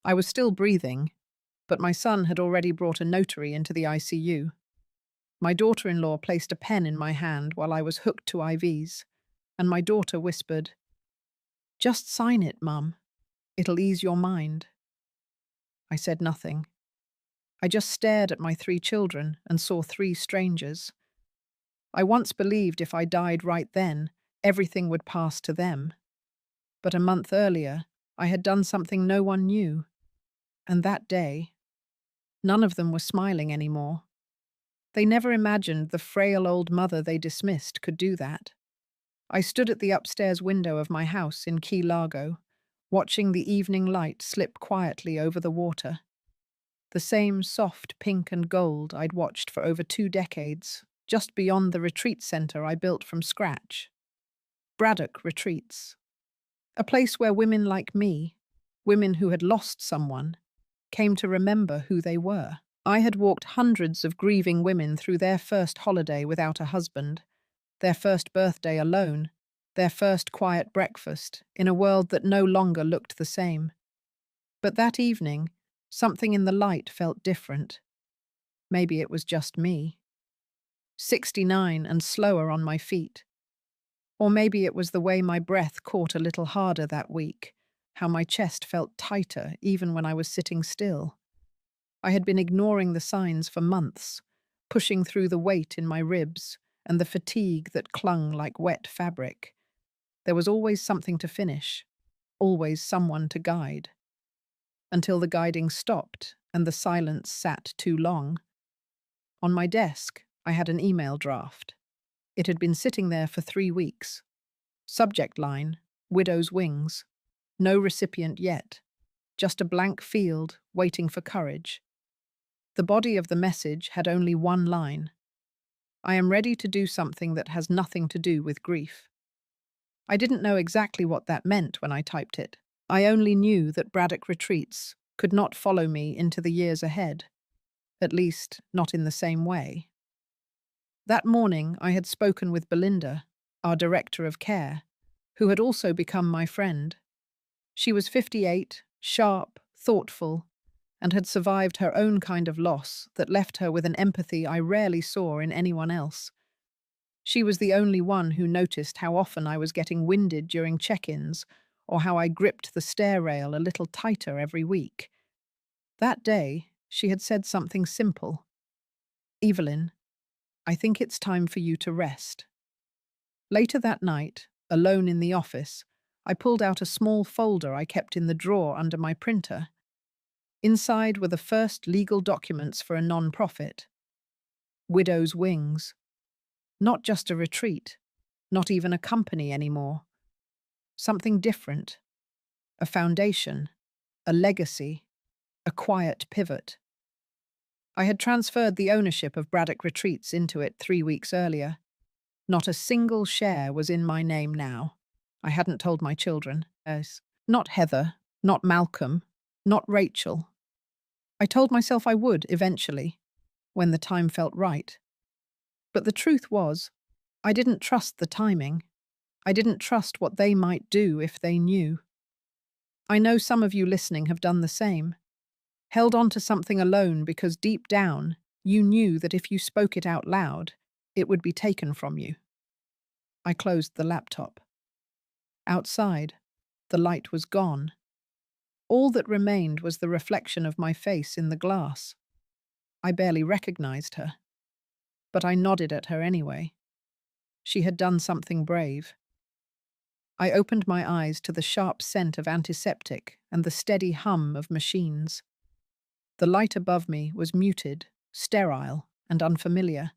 I was still breathing, but my son had already brought a notary into the ICU. My daughter-in-law placed a pen in my hand while I was hooked to IVs, and my daughter whispered, "Just sign it, Mum. It'll ease your mind." I said nothing. I just stared at my 3 children and saw 3 strangers. I once believed if I died right then, everything would pass to them. But a month earlier, I had done something no one knew. And that day, none of them were smiling anymore. They never imagined the frail old mother they dismissed could do that. I stood at the upstairs window of my house in Key Largo, watching the evening light slip quietly over the water. The same soft pink and gold I'd watched for over 2 decades, just beyond the retreat center I built from scratch. Braddock Retreats. A place where women like me, women who had lost someone, came to remember who they were. I had walked hundreds of grieving women through their first holiday without a husband, their first birthday alone, their first quiet breakfast, in a world that no longer looked the same. But that evening, something in the light felt different. Maybe it was just me. 69 and slower on my feet. Or maybe it was the way my breath caught a little harder that week, how my chest felt tighter even when I was sitting still. I had been ignoring the signs for months, pushing through the weight in my ribs and the fatigue that clung like wet fabric. There was always something to finish, always someone to guide. Until the guiding stopped and the silence sat too long. On my desk, I had an email draft. It had been sitting there for 3 weeks. Subject line, Widow's Wings. No recipient yet. Just a blank field waiting for courage. The body of the message had only one line. I am ready to do something that has nothing to do with grief. I didn't know exactly what that meant when I typed it. I only knew that Braddock Retreats could not follow me into the years ahead. At least, not in the same way. That morning, I had spoken with Belinda, our director of care, who had also become my friend. She was 58, sharp, thoughtful, and had survived her own kind of loss that left her with an empathy I rarely saw in anyone else. She was the only one who noticed how often I was getting winded during check-ins, or how I gripped the stair rail a little tighter every week. That day, she had said something simple. "Evelyn, I think it's time for you to rest." Later that night, alone in the office, I pulled out a small folder I kept in the drawer under my printer. Inside were the first legal documents for a non-profit. Widow's Wings. Not just a retreat, not even a company anymore. Something different. A foundation, a legacy, a quiet pivot. I had transferred the ownership of Braddock Retreats into it 3 weeks earlier. Not a single share was in my name now. I hadn't told my children. Not Heather, not Malcolm, not Rachel. I told myself I would eventually, when the time felt right. But the truth was, I didn't trust the timing. I didn't trust what they might do if they knew. I know some of you listening have done the same. Held on to something alone because deep down, you knew that if you spoke it out loud, it would be taken from you. I closed the laptop. Outside, the light was gone. All that remained was the reflection of my face in the glass. I barely recognized her, but I nodded at her anyway. She had done something brave. I opened my eyes to the sharp scent of antiseptic and the steady hum of machines. The light above me was muted, sterile, and unfamiliar.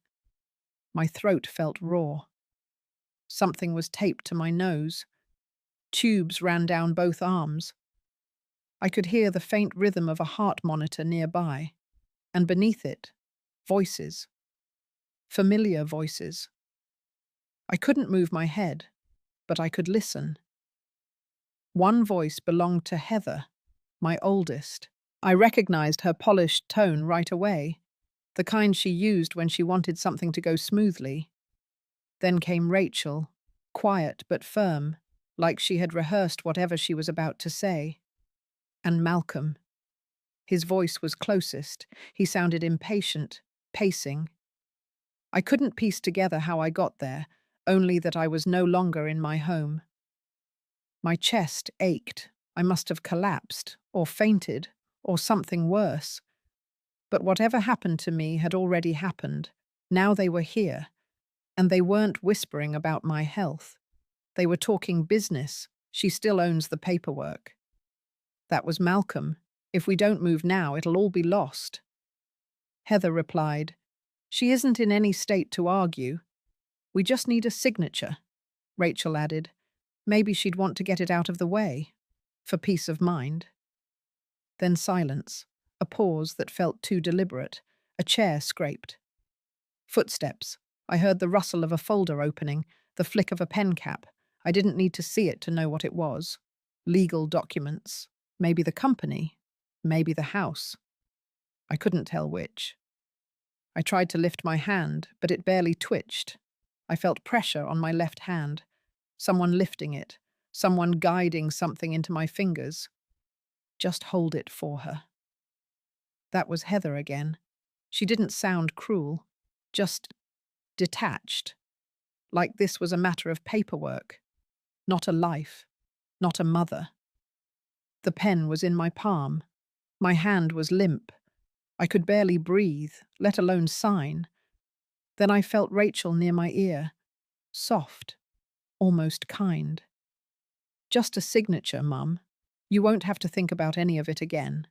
My throat felt raw. Something was taped to my nose. Tubes ran down both arms. I could hear the faint rhythm of a heart monitor nearby, and beneath it, voices. Familiar voices. I couldn't move my head, but I could listen. One voice belonged to Heather, my oldest. I recognized her polished tone right away, the kind she used when she wanted something to go smoothly. Then came Rachel, quiet but firm, like she had rehearsed whatever she was about to say. And Malcolm, His voice was closest. He sounded impatient, pacing. I couldn't piece together how I got there, only that I was no longer in my home. My chest ached. I must have collapsed, or fainted, or something worse. But whatever happened to me had already happened. Now they were here, and they weren't whispering about my health. They were talking business. She still owns the paperwork. That was Malcolm. If we don't move now, it'll all be lost. Heather replied, "She isn't in any state to argue. We just need a signature." Rachel added, "Maybe she'd want to get it out of the way, for peace of mind." Then silence, a pause that felt too deliberate. A chair scraped. Footsteps. I heard the rustle of a folder opening, the flick of a pen cap. I didn't need to see it to know what it was. Legal documents. Maybe the company. Maybe the house. I couldn't tell which. I tried to lift my hand, but it barely twitched. I felt pressure on my left hand. Someone lifting it. Someone guiding something into my fingers. Just hold it for her. That was Heather again. She didn't sound cruel, just detached. Like this was a matter of paperwork, not a life, not a mother. The pen was in my palm. My hand was limp. I could barely breathe, let alone sign. Then I felt Rachel near my ear, soft, almost kind. "Just a signature, Mum. You won't have to think about any of it again."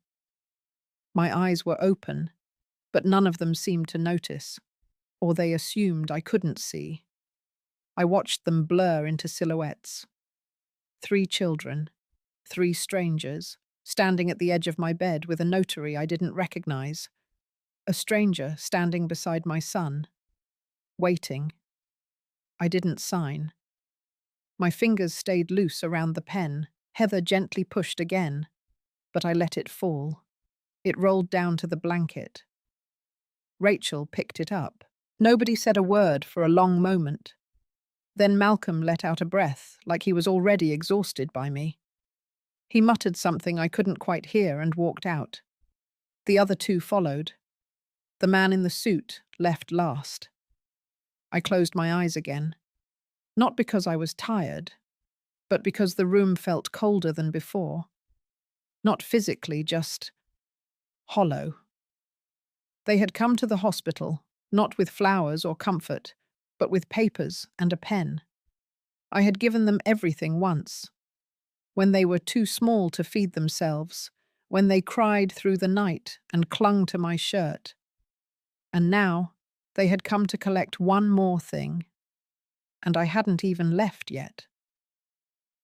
My eyes were open, but none of them seemed to notice, or they assumed I couldn't see. I watched them blur into silhouettes. 3 children, 3 strangers, standing at the edge of my bed with a notary I didn't recognize. A stranger standing beside my son, waiting. I didn't sign. My fingers stayed loose around the pen. Heather gently pushed again, but I let it fall. It rolled down to the blanket. Rachel picked it up. Nobody said a word for a long moment. Then Malcolm let out a breath, like he was already exhausted by me. He muttered something I couldn't quite hear and walked out. The other 2 followed. The man in the suit left last. I closed my eyes again. Not because I was tired, but because the room felt colder than before. Not physically, just hollow. They had come to the hospital, not with flowers or comfort, but with papers and a pen. I had given them everything once. When they were too small to feed themselves, when they cried through the night and clung to my shirt. And now they had come to collect one more thing. And I hadn't even left yet.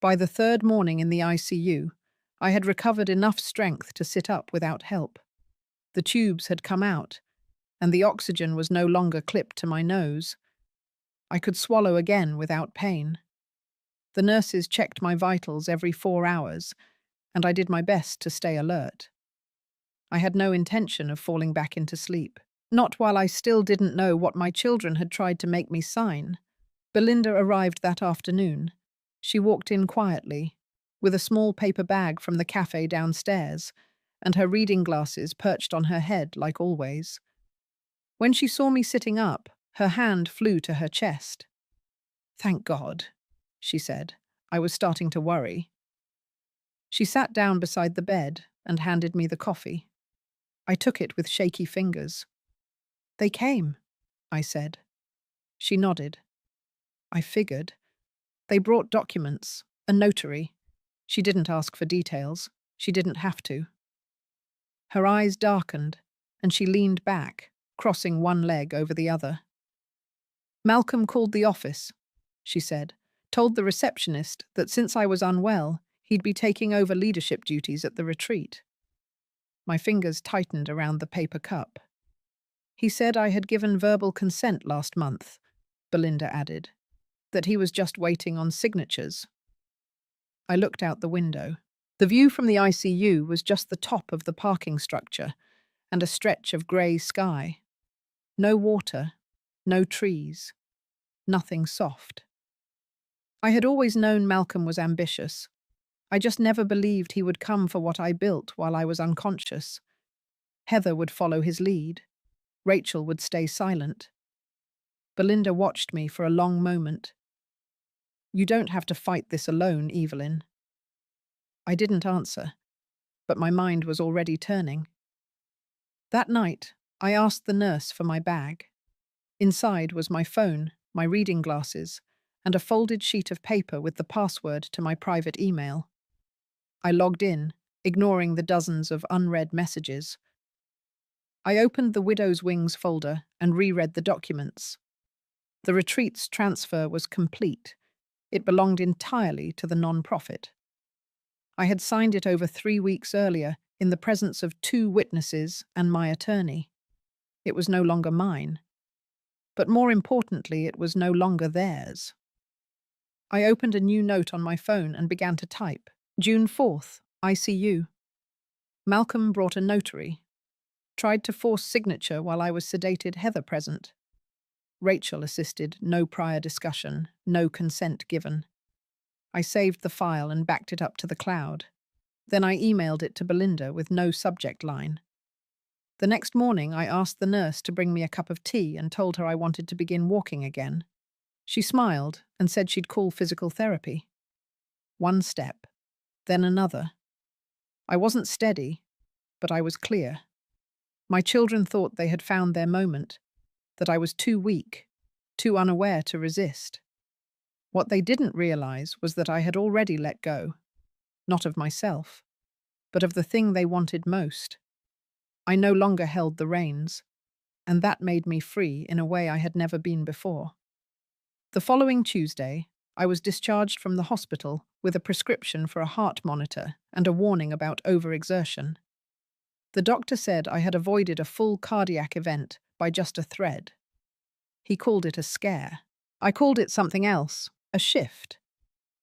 By the 3rd morning in the ICU, I had recovered enough strength to sit up without help. The tubes had come out, and the oxygen was no longer clipped to my nose. I could swallow again without pain. The nurses checked my vitals every 4 hours, and I did my best to stay alert. I had no intention of falling back into sleep, not while I still didn't know what my children had tried to make me sign. Belinda arrived that afternoon. She walked in quietly, with a small paper bag from the cafe downstairs, and her reading glasses perched on her head like always. When she saw me sitting up, her hand flew to her chest. "Thank God," she said. I was starting to worry. She sat down beside the bed and handed me the coffee. I took it with shaky fingers. "They came," I said. She nodded. I figured. They brought documents, a notary. She didn't ask for details. She didn't have to. Her eyes darkened, and she leaned back, crossing one leg over the other. "Malcolm called the office," she said, "told the receptionist that since I was unwell, he'd be taking over leadership duties at the retreat." My fingers tightened around the paper cup. "He said I had given verbal consent last month," Belinda added, "that he was just waiting on signatures." I looked out the window. The view from the ICU was just the top of the parking structure and a stretch of grey sky. No water, no trees, nothing soft. I had always known Malcolm was ambitious. I just never believed he would come for what I built while I was unconscious. Heather would follow his lead. Rachel would stay silent. Belinda watched me for a long moment. "You don't have to fight this alone, Evelyn." I didn't answer, but my mind was already turning. That night, I asked the nurse for my bag. Inside was my phone, my reading glasses, and a folded sheet of paper with the password to my private email. I logged in, ignoring the dozens of unread messages. I opened the Widow's Wings folder and reread the documents. The retreat's transfer was complete. It belonged entirely to the non-profit. I had signed it over 3 weeks earlier in the presence of 2 witnesses and my attorney. It was no longer mine. But more importantly, it was no longer theirs. I opened a new note on my phone and began to type. June 4th, ICU. Malcolm brought a notary. Tried to force signature while I was sedated, Heather present. Rachel assisted, no prior discussion, no consent given. I saved the file and backed it up to the cloud. Then I emailed it to Belinda with no subject line. The next morning, I asked the nurse to bring me a cup of tea and told her I wanted to begin walking again. She smiled and said she'd call physical therapy. One step, then another. I wasn't steady, but I was clear. My children thought they had found their moment, that I was too weak, too unaware to resist. What they didn't realize was that I had already let go, not of myself, but of the thing they wanted most. I no longer held the reins, and that made me free in a way I had never been before. The following Tuesday, I was discharged from the hospital with a prescription for a heart monitor and a warning about overexertion. The doctor said I had avoided a full cardiac event by just a thread. He called it a scare. I called it something else, a shift.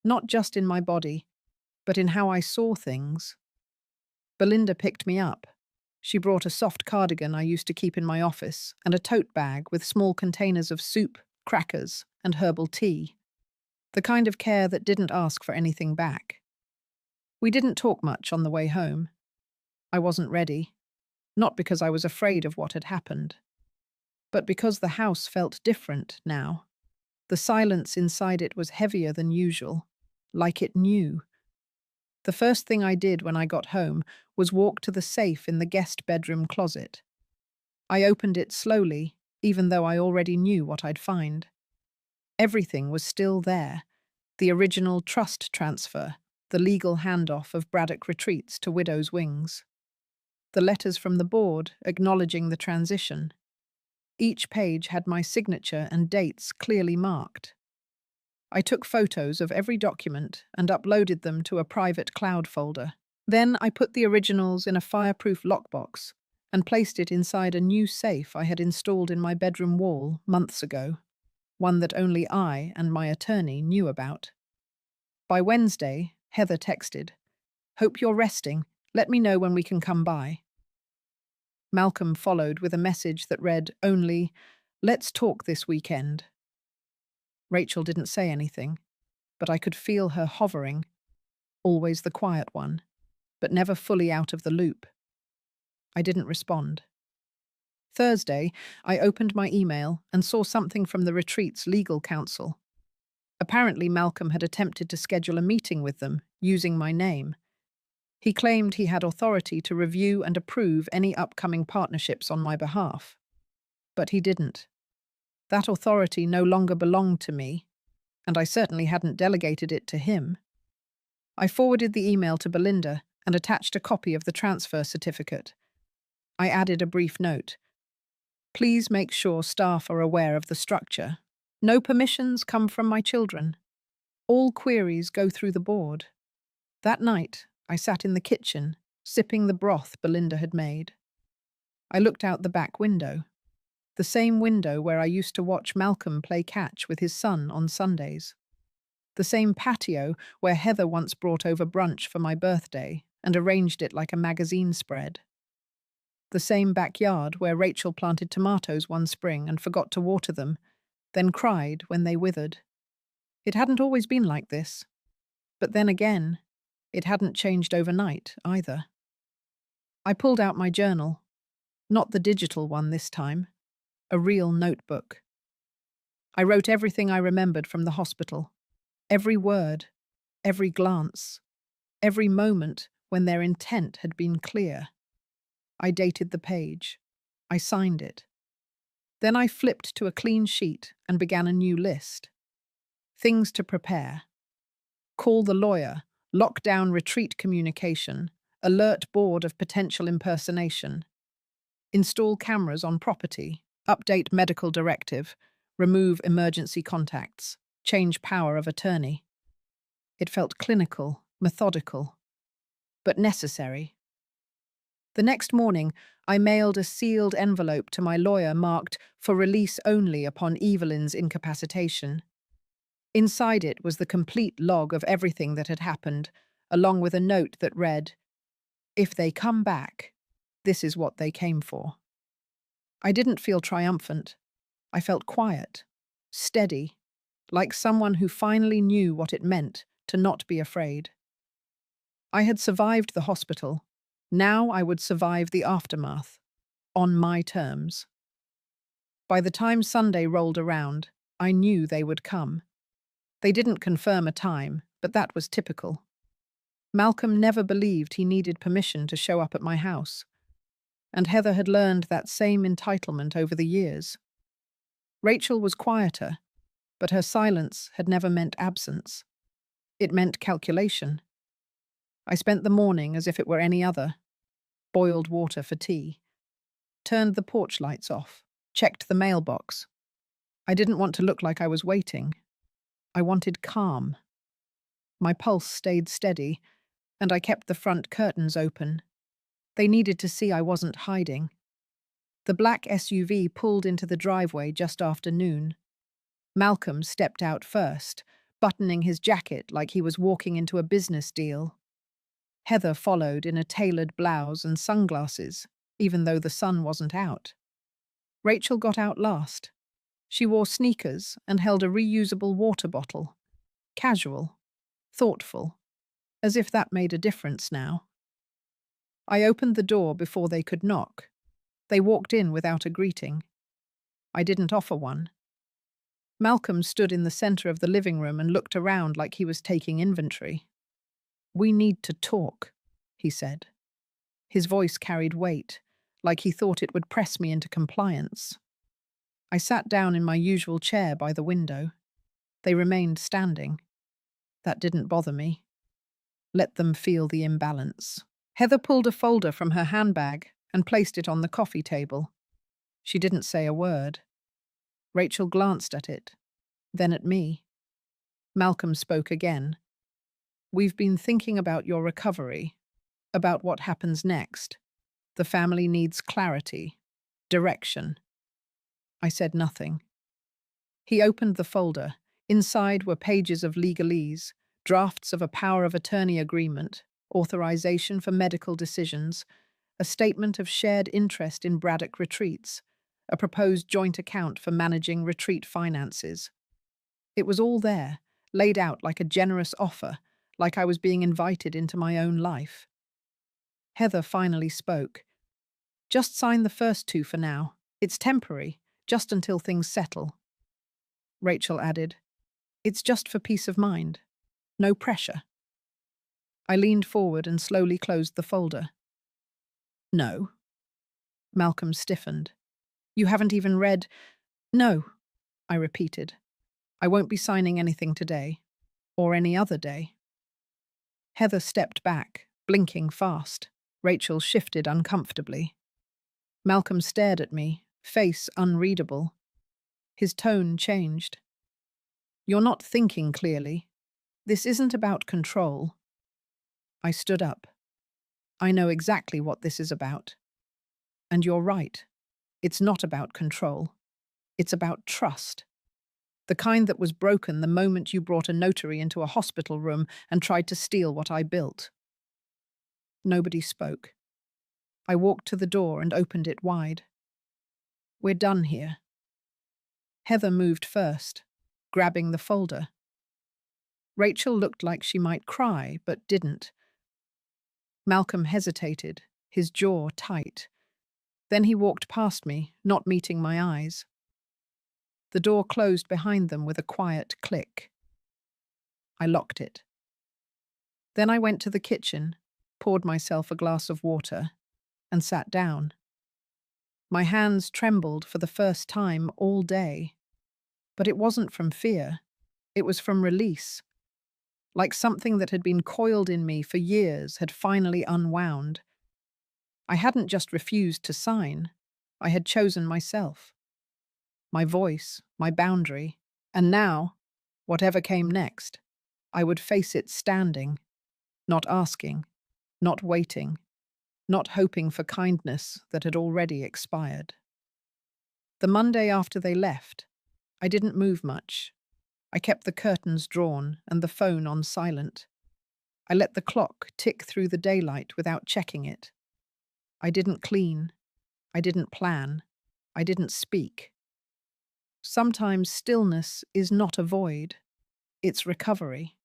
Not just in my body, but in how I saw things. Belinda picked me up. She brought a soft cardigan I used to keep in my office and a tote bag with small containers of soup, crackers, and herbal tea. The kind of care that didn't ask for anything back. We didn't talk much on the way home. I wasn't ready, not because I was afraid of what had happened, but because the house felt different now. The silence inside it was heavier than usual, like it knew. The first thing I did when I got home was walk to the safe in the guest bedroom closet. I opened it slowly, even though I already knew what I'd find. Everything was still there. The original trust transfer, the legal handoff of Braddock Retreats to Widow's Wings. The letters from the board acknowledging the transition. Each page had my signature and dates clearly marked. I took photos of every document and uploaded them to a private cloud folder. Then I put the originals in a fireproof lockbox and placed it inside a new safe I had installed in my bedroom wall months ago, one that only I and my attorney knew about. By Wednesday, Heather texted, "Hope you're resting. Let me know when we can come by." Malcolm followed with a message that read only, "Let's talk this weekend." Rachel didn't say anything, but I could feel her hovering, always the quiet one, but never fully out of the loop. I didn't respond. Thursday, I opened my email and saw something from the retreat's legal counsel. Apparently, Malcolm had attempted to schedule a meeting with them, using my name. He claimed he had authority to review and approve any upcoming partnerships on my behalf. But he didn't. That authority no longer belonged to me, and I certainly hadn't delegated it to him. I forwarded the email to Belinda and attached a copy of the transfer certificate. I added a brief note. "Please make sure staff are aware of the structure. No permissions come from my children. All queries go through the board." That night, I sat in the kitchen, sipping the broth Belinda had made. I looked out the back window. The same window where I used to watch Malcolm play catch with his son on Sundays. The same patio where Heather once brought over brunch for my birthday and arranged it like a magazine spread. The same backyard where Rachel planted tomatoes one spring and forgot to water them, then cried when they withered. It hadn't always been like this. But then again, it hadn't changed overnight either. I pulled out my journal, Not the digital one this time, a real notebook. I wrote everything I remembered from the hospital. Every word, every glance, every moment when their intent had been clear. I dated the page. I signed it. Then I flipped to a clean sheet and began a new list. Things to prepare. Call the lawyer, lock down retreat communication, alert board of potential impersonation. Install cameras on property, update medical directive, remove emergency contacts, change power of attorney. It felt clinical, methodical, but necessary. The next morning, I mailed a sealed envelope to my lawyer marked "For release only upon Evelyn's incapacitation." Inside it was the complete log of everything that had happened, along with a note that read, "If they come back, this is what they came for." I didn't feel triumphant. I felt quiet, steady, like someone who finally knew what it meant to not be afraid. I had survived the hospital. Now I would survive the aftermath, on my terms. By the time Sunday rolled around, I knew they would come. They didn't confirm a time, but that was typical. Malcolm never believed he needed permission to show up at my house, and Heather had learned that same entitlement over the years. Rachel was quieter, but her silence had never meant absence. It meant calculation. I spent the morning as if it were any other. Boiled water for tea. Turned the porch lights off. Checked the mailbox. I didn't want to look like I was waiting. I wanted calm. My pulse stayed steady, and I kept the front curtains open. They needed to see I wasn't hiding. The black SUV pulled into the driveway just after noon. Malcolm stepped out first, buttoning his jacket like he was walking into a business deal. Heather followed in a tailored blouse and sunglasses, even though the sun wasn't out. Rachel got out last. She wore sneakers and held a reusable water bottle. Casual, thoughtful, as if that made a difference now. I opened the door before they could knock. They walked in without a greeting. I didn't offer one. Malcolm stood in the center of the living room and looked around like he was taking inventory. "We need to talk," he said. His voice carried weight, like he thought it would press me into compliance. I sat down in my usual chair by the window. They remained standing. That didn't bother me. Let them feel the imbalance. Heather pulled a folder from her handbag and placed it on the coffee table. She didn't say a word. Rachel glanced at it, then at me. Malcolm spoke again. "We've been thinking about your recovery, about what happens next. The family needs clarity, direction." I said nothing. He opened the folder. Inside were pages of legalese, drafts of a power of attorney agreement, authorization for medical decisions, a statement of shared interest in Braddock Retreats, a proposed joint account for managing retreat finances. It was all there, laid out like a generous offer, like I was being invited into my own life. Heather finally spoke. "Just sign the first two for now. It's temporary, just until things settle." Rachel added, "It's just for peace of mind. No pressure." I leaned forward and slowly closed the folder. "No." Malcolm stiffened. "You haven't even read—" "No," I repeated. "I won't be signing anything today, or any other day." Heather stepped back, blinking fast. Rachel shifted uncomfortably. Malcolm stared at me, face unreadable. His tone changed. "You're not thinking clearly. This isn't about control." I stood up. "I know exactly what this is about. And you're right. It's not about control. It's about trust. The kind that was broken the moment you brought a notary into a hospital room and tried to steal what I built." Nobody spoke. I walked to the door and opened it wide. "We're done here." Heather moved first, grabbing the folder. Rachel looked like she might cry, but didn't. Malcolm hesitated, his jaw tight. Then he walked past me, not meeting my eyes. The door closed behind them with a quiet click. I locked it. Then I went to the kitchen, poured myself a glass of water, and sat down. My hands trembled for the first time all day. But it wasn't from fear. It was from release. Like something that had been coiled in me for years had finally unwound. I hadn't just refused to sign. I had chosen myself. My voice, my boundary. And now, whatever came next, I would face it standing, not asking, not waiting, not hoping for kindness that had already expired. The Monday after they left, I didn't move much. I kept the curtains drawn and the phone on silent. I let the clock tick through the daylight without checking it. I didn't clean. I didn't plan. I didn't speak. Sometimes stillness is not a void. It's recovery.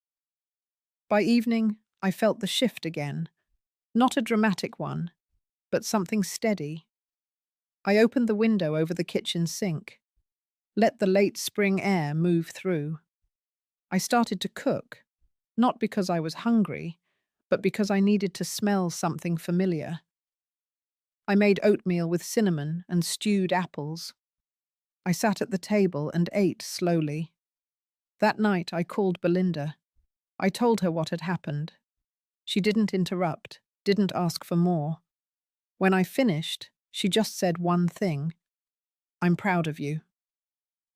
By evening, I felt the shift again. Not a dramatic one, but something steady. I opened the window over the kitchen sink. Let the late spring air move through. I started to cook, not because I was hungry, but because I needed to smell something familiar. I made oatmeal with cinnamon and stewed apples. I sat at the table and ate slowly. That night I called Belinda. I told her what had happened. She didn't interrupt, didn't ask for more. When I finished, she just said one thing: "I'm proud of you."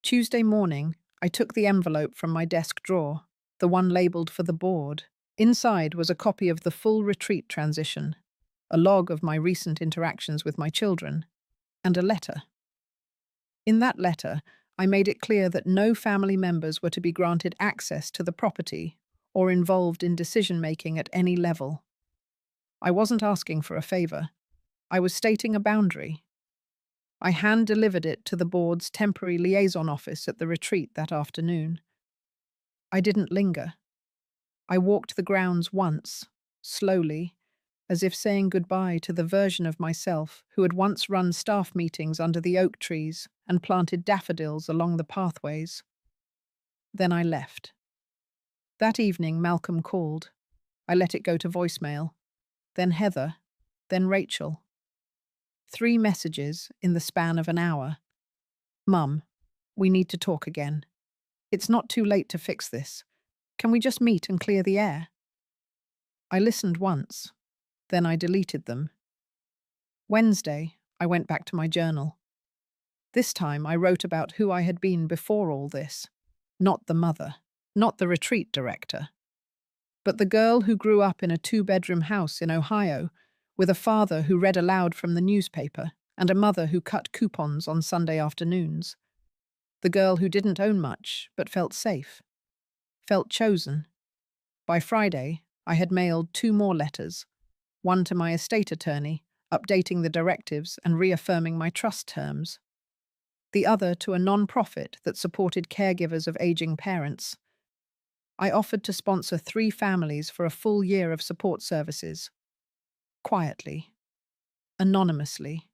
Tuesday morning, I took the envelope from my desk drawer, the one labelled for the board. Inside was a copy of the full retreat transition, a log of my recent interactions with my children, and a letter. In that letter, I made it clear that no family members were to be granted access to the property or involved in decision-making at any level. I wasn't asking for a favour. I was stating a boundary. I hand-delivered it to the board's temporary liaison office at the retreat that afternoon. I didn't linger. I walked the grounds once, slowly, as if saying goodbye to the version of myself who had once run staff meetings under the oak trees and planted daffodils along the pathways. Then I left. That evening, Malcolm called. I let it go to voicemail. Then Heather. Then Rachel. 3 messages in the span of an hour. "Mum, we need to talk again. It's not too late to fix this. Can we just meet and clear the air?" I listened once. Then I deleted them. Wednesday, I went back to my journal. This time I wrote about who I had been before all this. Not the mother, not the retreat director, but the girl who grew up in a 2-bedroom house in Ohio with a father who read aloud from the newspaper and a mother who cut coupons on Sunday afternoons. The girl who didn't own much but felt safe, felt chosen. By Friday, I had mailed 2 more letters, one to my estate attorney, updating the directives and reaffirming my trust terms, the other to a non-profit that supported caregivers of aging parents. I offered to sponsor 3 families for a full year of support services. Quietly. Anonymously.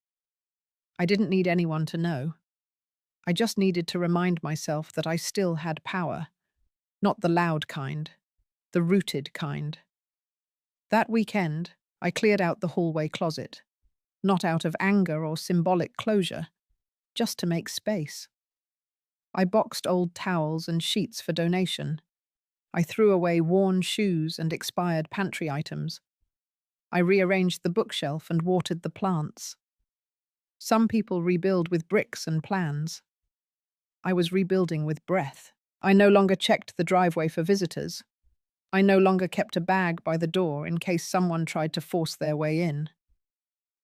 I didn't need anyone to know. I just needed to remind myself that I still had power. Not the loud kind. The rooted kind. That weekend, I cleared out the hallway closet. Not out of anger or symbolic closure. Just to make space. I boxed old towels and sheets for donation. I threw away worn shoes and expired pantry items. I rearranged the bookshelf and watered the plants. Some people rebuild with bricks and plans. I was rebuilding with breath. I no longer checked the driveway for visitors. I no longer kept a bag by the door in case someone tried to force their way in.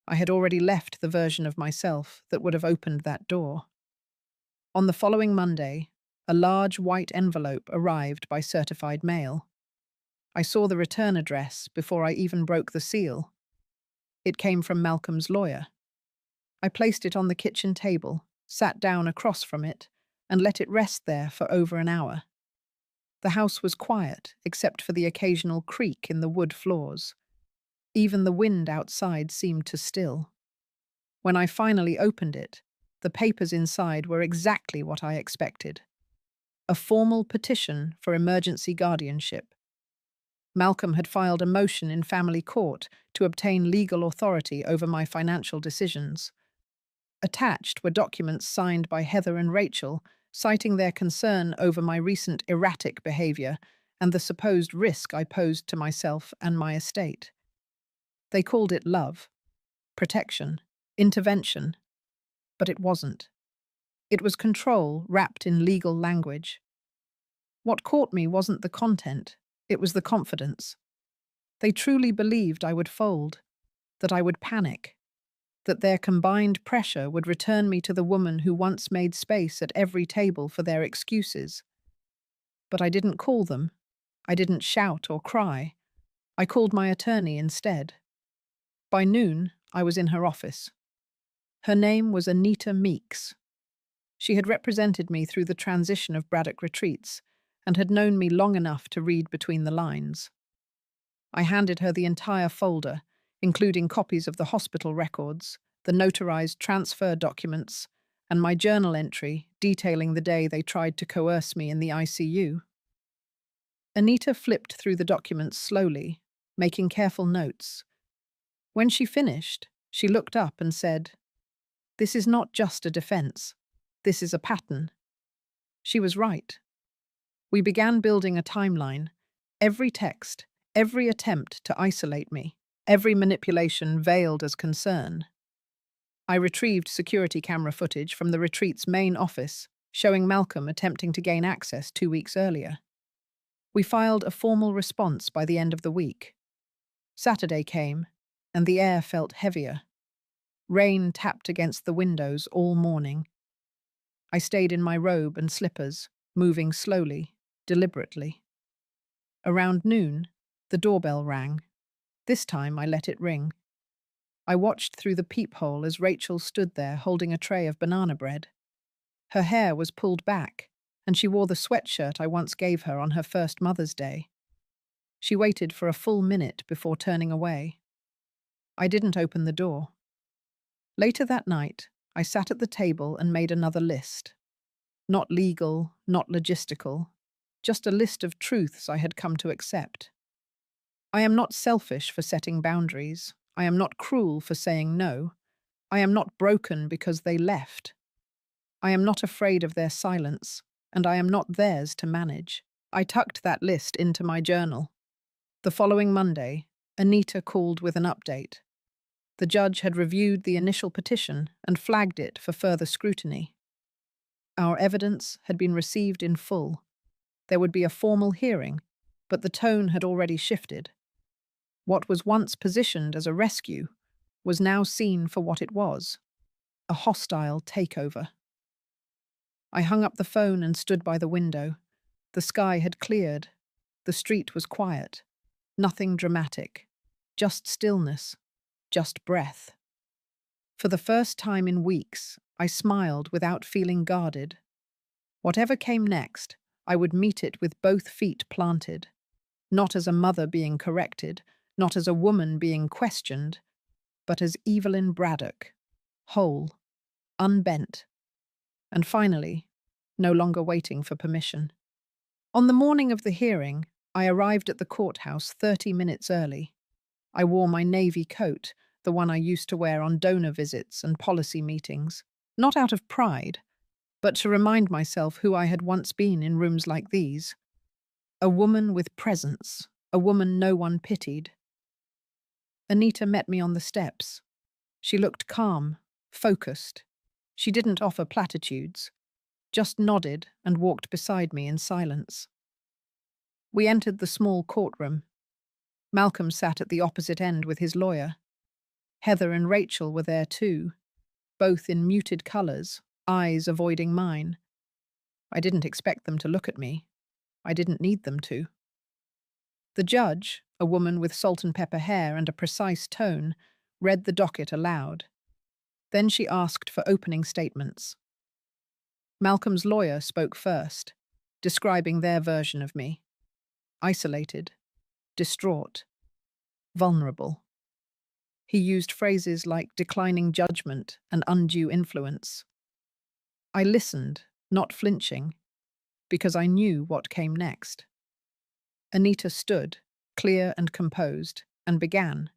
I had already left the version of myself that would have opened that door. On the following Monday, a large white envelope arrived by certified mail. I saw the return address before I even broke the seal. It came from Malcolm's lawyer. I placed it on the kitchen table, sat down across from it, and let it rest there for over an hour. The house was quiet, except for the occasional creak in the wood floors. Even the wind outside seemed to still. When I finally opened it, the papers inside were exactly what I expected. A formal petition for emergency guardianship. Malcolm had filed a motion in family court to obtain legal authority over my financial decisions. Attached were documents signed by Heather and Rachel, citing their concern over my recent erratic behavior and the supposed risk I posed to myself and my estate. They called it love, protection, intervention, but it wasn't. It was control wrapped in legal language. What caught me wasn't the content, it was the confidence. They truly believed I would fold, that I would panic, that their combined pressure would return me to the woman who once made space at every table for their excuses. But I didn't call them. I didn't shout or cry. I called my attorney instead. By noon, I was in her office. Her name was Anita Meeks. She had represented me through the transition of Braddock Retreats and had known me long enough to read between the lines. I handed her the entire folder, including copies of the hospital records, the notarized transfer documents, and my journal entry detailing the day they tried to coerce me in the ICU. Anita flipped through the documents slowly, making careful notes. When she finished, she looked up and said, "This is not just a defense. This is a pattern." She was right. We began building a timeline. Every text, every attempt to isolate me, every manipulation veiled as concern. I retrieved security camera footage from the retreat's main office, showing Malcolm attempting to gain access 2 weeks earlier. We filed a formal response by the end of the week. Saturday came, and the air felt heavier. Rain tapped against the windows all morning. I stayed in my robe and slippers, moving slowly, deliberately. Around noon, the doorbell rang. This time I let it ring. I watched through the peephole as Rachel stood there holding a tray of banana bread. Her hair was pulled back, and she wore the sweatshirt I once gave her on her first Mother's Day. She waited for a full minute before turning away. I didn't open the door. Later that night, I sat at the table and made another list. Not legal, not logistical, just a list of truths I had come to accept. I am not selfish for setting boundaries. I am not cruel for saying no. I am not broken because they left. I am not afraid of their silence, and I am not theirs to manage. I tucked that list into my journal. The following Monday, Anita called with an update. The judge had reviewed the initial petition and flagged it for further scrutiny. Our evidence had been received in full. There would be a formal hearing, but the tone had already shifted. What was once positioned as a rescue was now seen for what it was, a hostile takeover. I hung up the phone and stood by the window. The sky had cleared. The street was quiet. Nothing dramatic. Just stillness. Just breath. For the first time in weeks, I smiled without feeling guarded. Whatever came next, I would meet it with both feet planted. Not as a mother being corrected, not as a woman being questioned, but as Evelyn Braddock, whole, unbent, and finally, no longer waiting for permission. On the morning of the hearing, I arrived at the courthouse 30 minutes early. I wore my navy coat, the one I used to wear on donor visits and policy meetings, not out of pride, but to remind myself who I had once been in rooms like these. A woman with presence, a woman no one pitied. Anita met me on the steps. She looked calm, focused. She didn't offer platitudes, just nodded and walked beside me in silence. We entered the small courtroom. Malcolm sat at the opposite end with his lawyer. Heather and Rachel were there too, both in muted colours, eyes avoiding mine. I didn't expect them to look at me. I didn't need them to. The judge, a woman with salt and pepper hair and a precise tone, read the docket aloud. Then she asked for opening statements. Malcolm's lawyer spoke first, describing their version of me. Isolated, distraught, vulnerable. He used phrases like declining judgment and undue influence. I listened, not flinching, because I knew what came next. Anita stood, clear and composed, and began.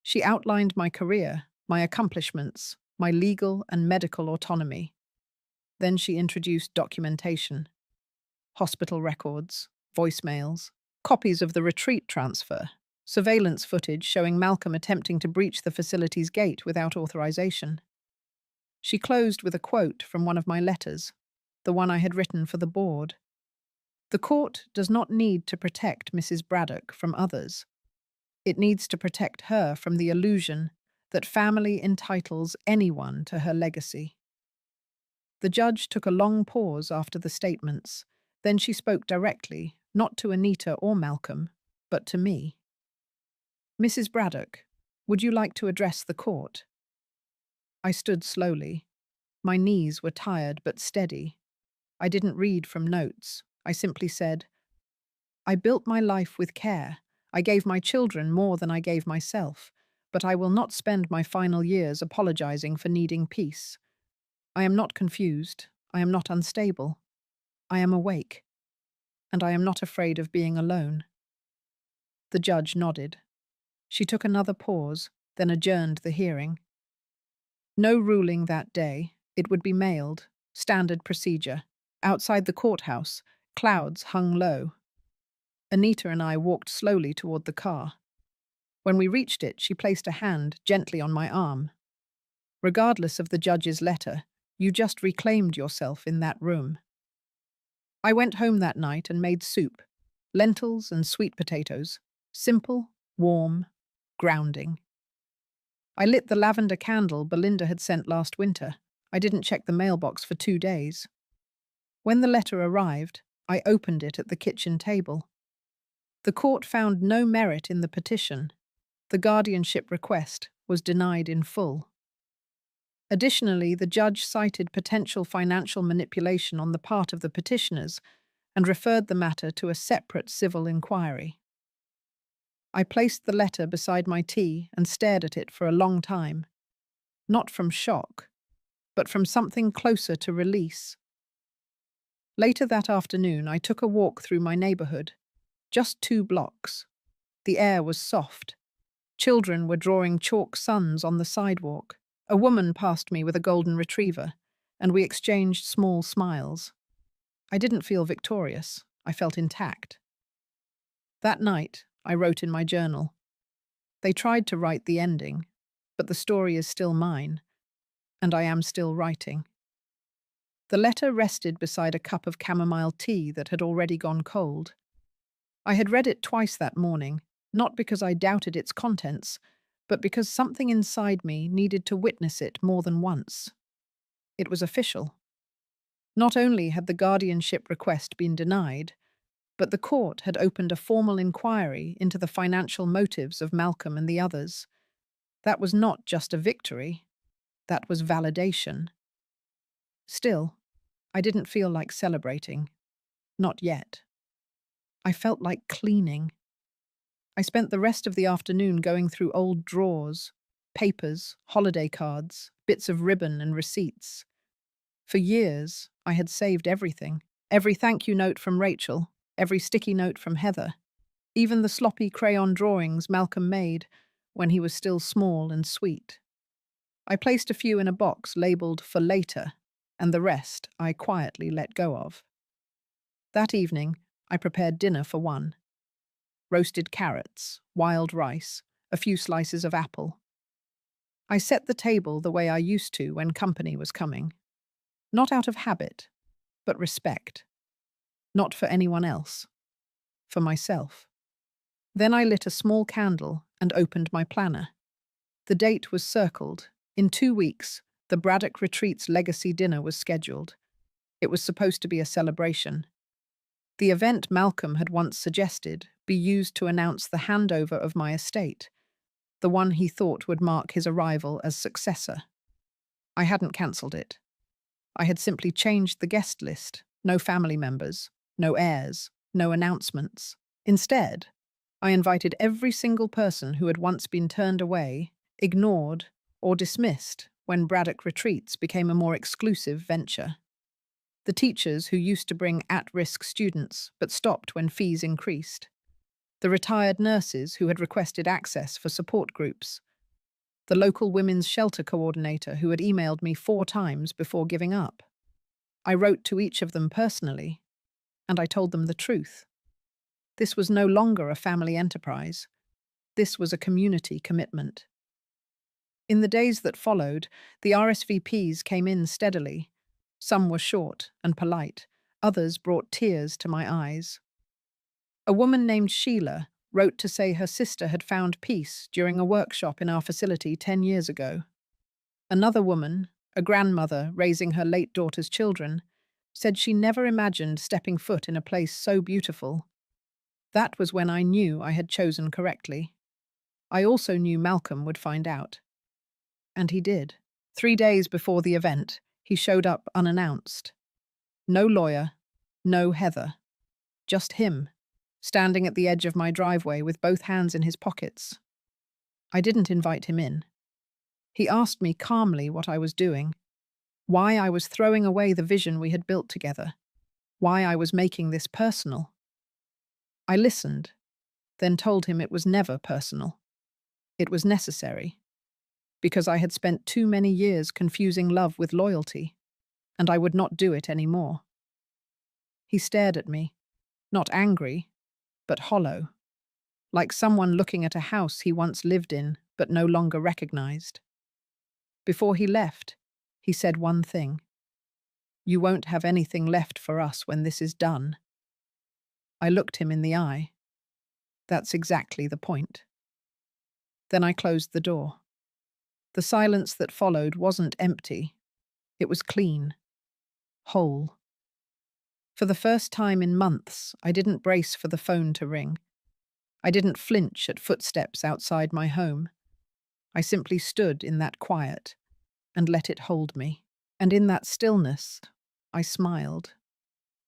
She outlined my career, my accomplishments, my legal and medical autonomy. Then she introduced documentation, hospital records, voicemails, copies of the retreat transfer, surveillance footage showing Malcolm attempting to breach the facility's gate without authorization. She closed with a quote from one of my letters, the one I had written for the board. The court does not need to protect Mrs. Braddock from others. It needs to protect her from the illusion that family entitles anyone to her legacy. The judge took a long pause after the statements. Then she spoke directly, not to Anita or Malcolm, but to me. Mrs. Braddock, would you like to address the court? I stood slowly. My knees were tired but steady. I didn't read from notes. I simply said, I built my life with care. I gave my children more than I gave myself, but I will not spend my final years apologizing for needing peace. I am not confused. I am not unstable. I am awake. And I am not afraid of being alone. The judge nodded. She took another pause, then adjourned the hearing. No ruling that day. It would be mailed. Standard procedure. Outside the courthouse, clouds hung low. Anita and I walked slowly toward the car. When we reached it, she placed a hand gently on my arm. Regardless of the judge's letter, you just reclaimed yourself in that room. I went home that night and made soup, lentils and sweet potatoes, simple, warm, grounding. I lit the lavender candle Belinda had sent last winter. I didn't check the mailbox for 2 days. When the letter arrived, I opened it at the kitchen table. The court found no merit in the petition. The guardianship request was denied in full. Additionally, the judge cited potential financial manipulation on the part of the petitioners and referred the matter to a separate civil inquiry. I placed the letter beside my tea and stared at it for a long time, not from shock, but from something closer to release. Later that afternoon, I took a walk through my neighborhood, just 2 blocks. The air was soft. Children were drawing chalk suns on the sidewalk. A woman passed me with a golden retriever, and we exchanged small smiles. I didn't feel victorious. I felt intact. That night, I wrote in my journal. They tried to write the ending, but the story is still mine, and I am still writing. The letter rested beside a cup of chamomile tea that had already gone cold. I had read it twice that morning, not because I doubted its contents, but because something inside me needed to witness it more than once. It was official. Not only had the guardianship request been denied, but the court had opened a formal inquiry into the financial motives of Malcolm and the others. That was not just a victory. That was validation. Still, I didn't feel like celebrating. Not yet. I felt like cleaning. I spent the rest of the afternoon going through old drawers, papers, holiday cards, bits of ribbon and receipts. For years, I had saved everything. Every thank you note from Rachel, every sticky note from Heather, even the sloppy crayon drawings Malcolm made when he was still small and sweet. I placed a few in a box labeled "for later," and the rest I quietly let go of. That evening, I prepared dinner for one. Roasted carrots, wild rice, a few slices of apple. I set the table the way I used to when company was coming. Not out of habit, but respect. Not for anyone else. For myself. Then I lit a small candle and opened my planner. The date was circled. In 2 weeks, the Braddock Retreat's legacy dinner was scheduled. It was supposed to be a celebration. The event Malcolm had once suggested be used to announce the handover of my estate, the one he thought would mark his arrival as successor. I hadn't cancelled it. I had simply changed the guest list. No family members, no heirs, no announcements. Instead, I invited every single person who had once been turned away, ignored, or dismissed when Braddock Retreats became a more exclusive venture. The teachers who used to bring at-risk students but stopped when fees increased. The retired nurses who had requested access for support groups. The local women's shelter coordinator who had emailed me 4 times before giving up. I wrote to each of them personally, and I told them the truth. This was no longer a family enterprise. This was a community commitment. In the days that followed, the RSVPs came in steadily. Some were short and polite, others brought tears to my eyes. A woman named Sheila wrote to say her sister had found peace during a workshop in our facility 10 years ago. Another woman, a grandmother raising her late daughter's children, said she never imagined stepping foot in a place so beautiful. That was when I knew I had chosen correctly. I also knew Malcolm would find out. And he did. 3 days before the event, he showed up unannounced. No lawyer, no Heather. Just him, standing at the edge of my driveway with both hands in his pockets. I didn't invite him in. He asked me calmly what I was doing, why I was throwing away the vision we had built together, why I was making this personal. I listened, then told him it was never personal. It was necessary, because I had spent too many years confusing love with loyalty, and I would not do it anymore. He stared at me, not angry, but hollow, like someone looking at a house he once lived in but no longer recognized. Before he left, he said one thing: "You won't have anything left for us when this is done." I looked him in the eye. That's exactly the point. Then I closed the door. The silence that followed wasn't empty. It was clean, whole. For the first time in months, I didn't brace for the phone to ring. I didn't flinch at footsteps outside my home. I simply stood in that quiet and let it hold me. And in that stillness, I smiled.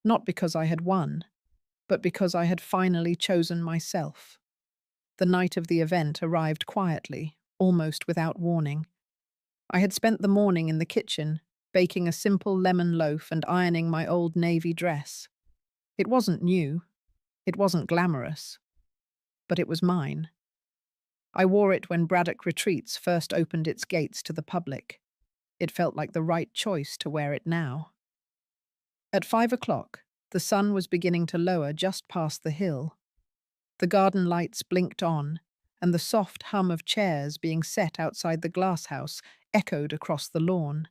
Not because I had won, but because I had finally chosen myself. The night of the event arrived quietly, almost without warning. I had spent the morning in the kitchen, baking a simple lemon loaf and ironing my old navy dress. It wasn't new, it wasn't glamorous, but it was mine. I wore it when Braddock Retreats first opened its gates to the public. It felt like the right choice to wear it now. At 5 o'clock, the sun was beginning to lower just past the hill. The garden lights blinked on, and the soft hum of chairs being set outside the glasshouse echoed across the lawn.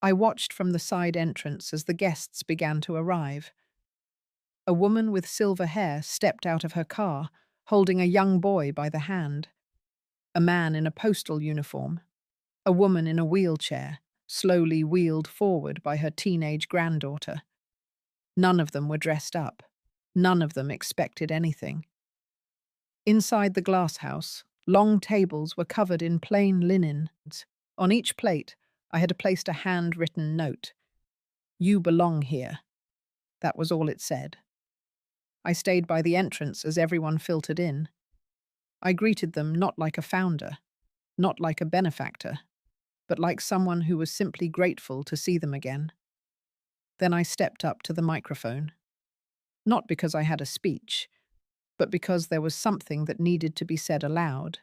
I watched from the side entrance as the guests began to arrive. A woman with silver hair stepped out of her car, holding a young boy by the hand. A man in a postal uniform. A woman in a wheelchair, slowly wheeled forward by her teenage granddaughter. None of them were dressed up. None of them expected anything. Inside the glasshouse, long tables were covered in plain linen. On each plate, I had placed a handwritten note. "You belong here." That was all it said. I stayed by the entrance as everyone filtered in. I greeted them not like a founder, not like a benefactor, but like someone who was simply grateful to see them again. Then I stepped up to the microphone. Not because I had a speech, but because there was something that needed to be said aloud.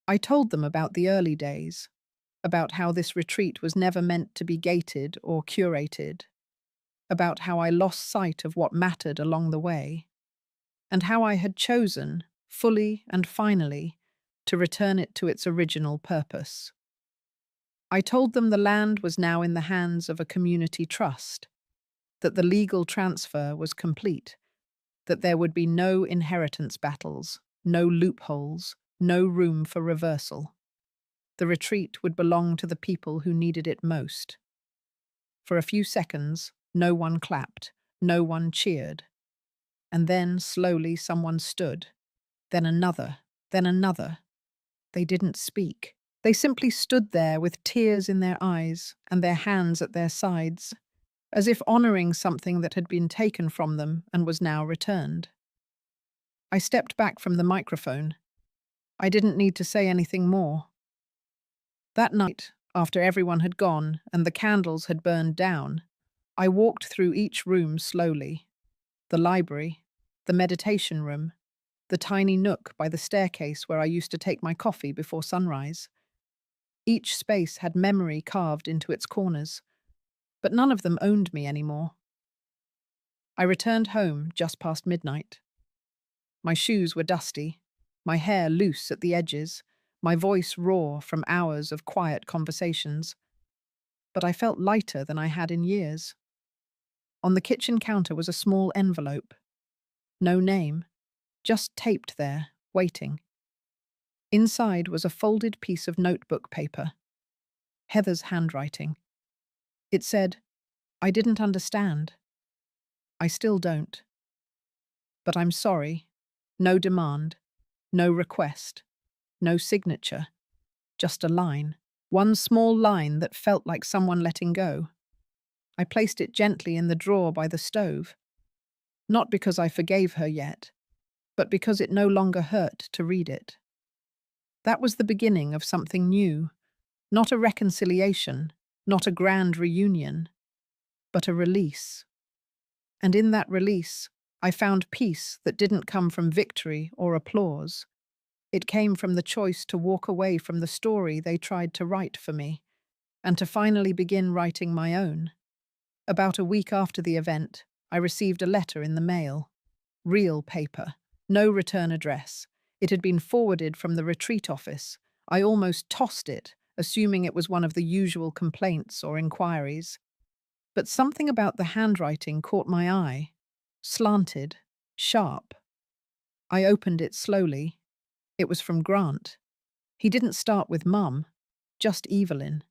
I told them about the early days, about how this retreat was never meant to be gated or curated, about how I lost sight of what mattered along the way, and how I had chosen, fully and finally, to return it to its original purpose. I told them the land was now in the hands of a community trust, that the legal transfer was complete, that there would be no inheritance battles, no loopholes, no room for reversal. The retreat would belong to the people who needed it most. For a few seconds, no one clapped, no one cheered. And then, slowly, someone stood. Then another, then another. They didn't speak. They simply stood there with tears in their eyes and their hands at their sides, as if honoring something that had been taken from them and was now returned. I stepped back from the microphone. I didn't need to say anything more. That night, after everyone had gone and the candles had burned down, I walked through each room slowly. The library, the meditation room, the tiny nook by the staircase where I used to take my coffee before sunrise. Each space had memory carved into its corners, but none of them owned me anymore. I returned home just past midnight. My shoes were dusty, my hair loose at the edges, my voice raw from hours of quiet conversations. But I felt lighter than I had in years. On the kitchen counter was a small envelope. No name, just taped there, waiting. Inside was a folded piece of notebook paper. Heather's handwriting. It said, "I didn't understand. I still don't. But I'm sorry. No demand. No request. No signature. Just a line. One small line that felt like someone letting go. I placed it gently in the drawer by the stove. Not because I forgave her yet, but because it no longer hurt to read it. That was the beginning of something new. Not a reconciliation, not a grand reunion, but a release. And in that release, I found peace that didn't come from victory or applause. It came from the choice to walk away from the story they tried to write for me, and to finally begin writing my own. About a week after the event, I received a letter in the mail. Real paper. No return address. It had been forwarded from the retreat office. I almost tossed it, assuming it was one of the usual complaints or inquiries. But something about the handwriting caught my eye. Slanted, sharp. I opened it slowly. It was from Grant. He didn't start with Mum, just Evelyn.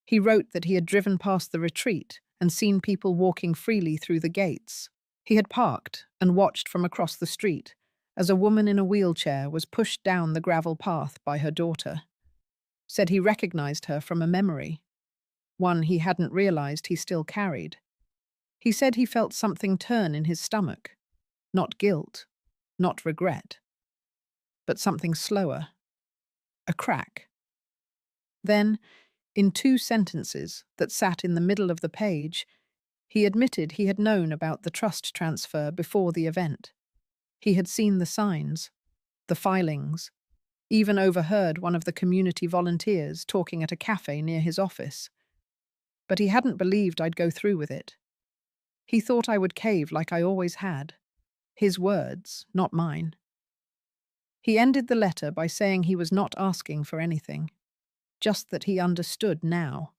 He wrote that he had driven past the retreat and seen people walking freely through the gates. He had parked and watched from across the street as a woman in a wheelchair was pushed down the gravel path by her daughter. Said he recognized her from a memory, one he hadn't realized he still carried. He said he felt something turn in his stomach. Not guilt, not regret, but something slower. A crack. Then, in 2 sentences that sat in the middle of the page, he admitted he had known about the trust transfer before the event. He had seen the signs, the filings, even overheard one of the community volunteers talking at a cafe near his office. But he hadn't believed I'd go through with it. He thought I would cave like I always had. His words, not mine. He ended the letter by saying he was not asking for anything, just that he understood now.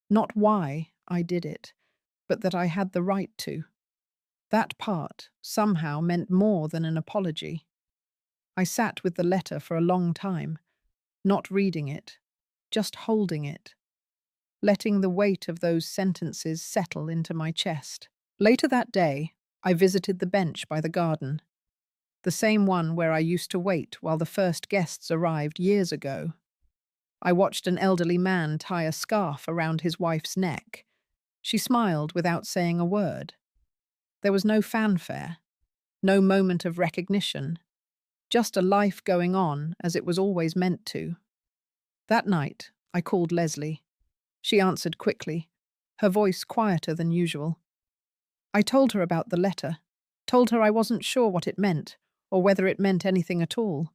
Not why I did it, but that I had the right to. That part somehow meant more than an apology. I sat with the letter for a long time, not reading it, just holding it, letting the weight of those sentences settle into my chest. Later that day, I visited the bench by the garden, the same one where I used to wait while the first guests arrived years ago. I watched an elderly man tie a scarf around his wife's neck. She smiled without saying a word. There was no fanfare, no moment of recognition, just a life going on as it was always meant to. That night, I called Leslie. She answered quickly, her voice quieter than usual. I told her about the letter, told her I wasn't sure what it meant, or whether it meant anything at all.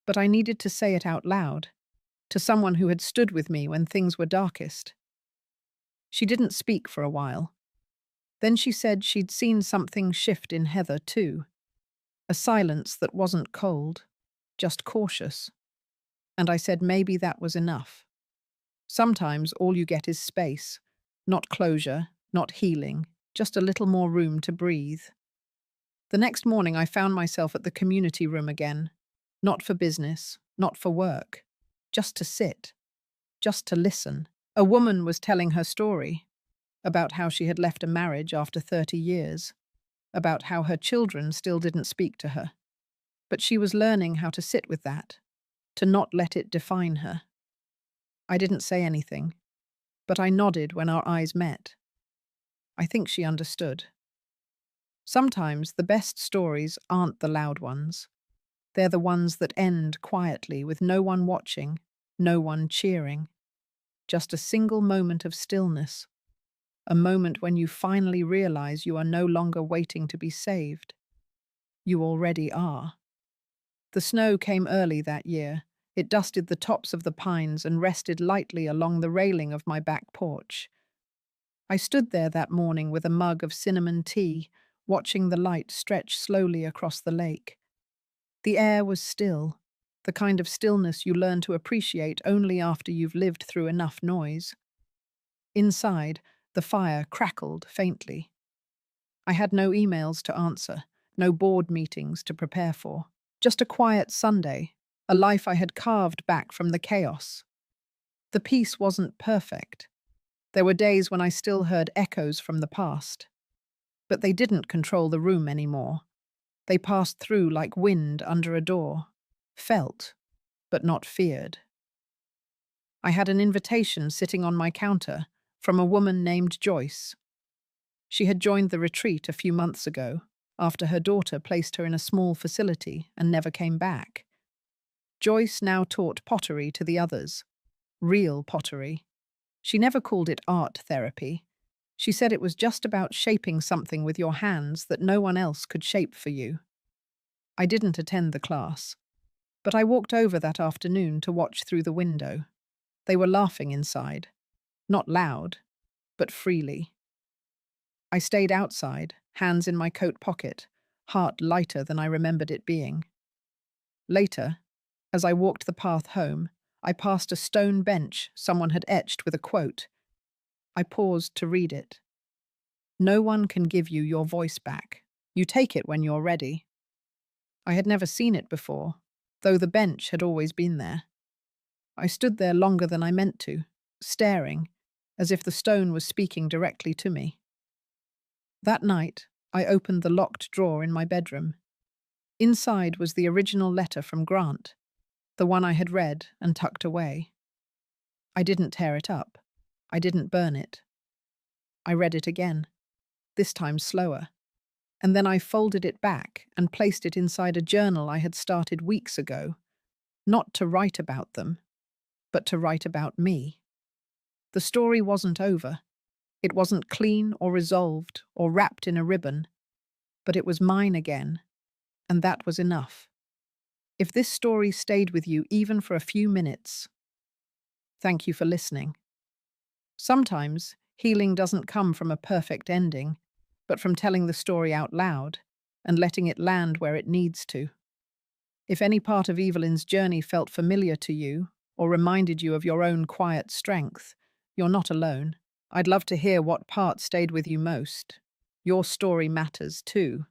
But I needed to say it out loud, to someone who had stood with me when things were darkest. She didn't speak for a while. Then she said she'd seen something shift in Heather too. A silence that wasn't cold, just cautious. And I said maybe that was enough. Sometimes all you get is space, not closure, not healing, just a little more room to breathe. The next morning I found myself at the community room again, not for business, not for work, just to sit, just to listen. A woman was telling her story about how she had left a marriage after 30 years, about how her children still didn't speak to her. But she was learning how to sit with that, to not let it define her. I didn't say anything, but I nodded when our eyes met. I think she understood. Sometimes the best stories aren't the loud ones. They're the ones that end quietly with no one watching, no one cheering. Just a single moment of stillness, a moment when you finally realize you are no longer waiting to be saved. You already are. The snow came early that year. It dusted the tops of the pines and rested lightly along the railing of my back porch. I stood there that morning with a mug of cinnamon tea, watching the light stretch slowly across the lake. The air was still, the kind of stillness you learn to appreciate only after you've lived through enough noise. Inside, the fire crackled faintly. I had no emails to answer, no board meetings to prepare for. Just a quiet Sunday, a life I had carved back from the chaos. The peace wasn't perfect. There were days when I still heard echoes from the past. But they didn't control the room anymore. They passed through like wind under a door. Felt, but not feared. I had an invitation sitting on my counter from a woman named Joyce. She had joined the retreat a few months ago, after her daughter placed her in a small facility and never came back. Joyce now taught pottery to the others. Real pottery. She never called it art therapy. She said it was just about shaping something with your hands that no one else could shape for you. I didn't attend the class, but I walked over that afternoon to watch through the window. They were laughing inside. Not loud, but freely. I stayed outside, hands in my coat pocket, heart lighter than I remembered it being. Later, as I walked the path home, I passed a stone bench someone had etched with a quote. I paused to read it. "No one can give you your voice back. You take it when you're ready." I had never seen it before, though the bench had always been there. I stood there longer than I meant to, staring, as if the stone was speaking directly to me. That night, I opened the locked drawer in my bedroom. Inside was the original letter from Grant, the one I had read and tucked away. I didn't tear it up. I didn't burn it. I read it again, this time slower, and then I folded it back and placed it inside a journal I had started weeks ago, not to write about them, but to write about me. The story wasn't over. It wasn't clean or resolved or wrapped in a ribbon, but it was mine again, and that was enough. If this story stayed with you even for a few minutes, thank you for listening. Sometimes healing doesn't come from a perfect ending, but from telling the story out loud and letting it land where it needs to. If any part of Evelyn's journey felt familiar to you or reminded you of your own quiet strength, you're not alone. I'd love to hear what part stayed with you most. Your story matters too.